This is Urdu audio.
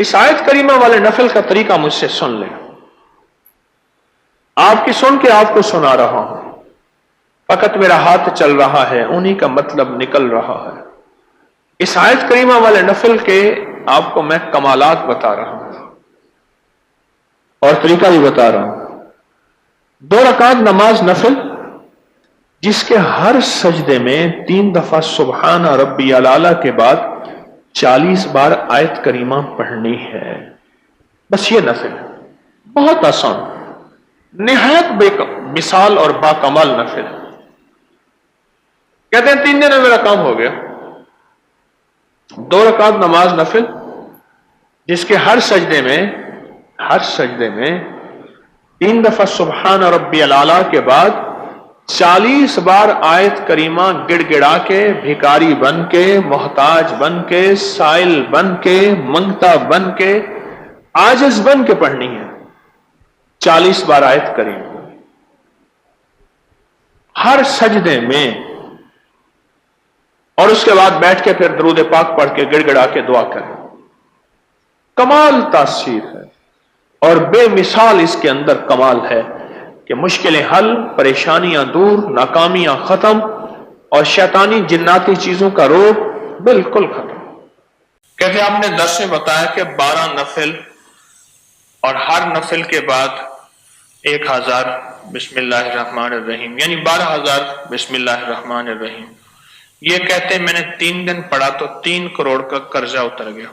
اس آیت کریمہ والے نفل کا طریقہ مجھ سے سن لیں، آپ کی سن کے آپ کو سنا رہا ہوں، فقط میرا ہاتھ چل رہا ہے، انہی کا مطلب نکل رہا ہے۔ اس آیت کریمہ والے نفل کے آپ کو میں کمالات بتا رہا ہوں اور طریقہ بھی بتا رہا ہوں۔ 2 رکعت نماز نفل جس کے ہر سجدے میں 3 دفعہ سبحان ربی الاعلیٰ کے بعد 40 بار آیت کریمہ پڑھنی ہے، بس یہ نفل ہے، بہت آسان، نہایت بے مثال اور باکمال نفل ہے۔ کہتے ہیں 3 دن میں میرا کام ہو گیا۔ 2 رکعت نماز نفل جس کے ہر سجدے میں 3 دفعہ سبحان ربی الاعلیٰ کے بعد 40 بار آیت کریمہ گڑ گڑا کے، بھکاری بن کے، محتاج بن کے، سائل بن کے، منگتا بن کے، عاجز بن کے پڑھنی ہے۔ 40 بار آیت کریمہ ہر سجدے میں، اور اس کے بعد بیٹھ کے پھر درود پاک پڑھ کے گڑ گڑا کے دعا کریں۔ کمال تاثیر ہے اور بے مثال اس کے اندر کمال ہے کہ مشکلیں حل، پریشانیاں دور، ناکامیاں ختم اور شیطانی جناتی چیزوں کا روگ بالکل ختم۔ کہتے آپ نے درس میں بتایا کہ 12 نفل اور ہر نفل کے بعد 1000 بسم اللہ الرحمن الرحیم، یعنی 12000 بسم اللہ الرحمن الرحیم۔ یہ کہتے ہیں میں نے 3 دن پڑھا تو 3 کروڑ کا قرضہ اتر گیا۔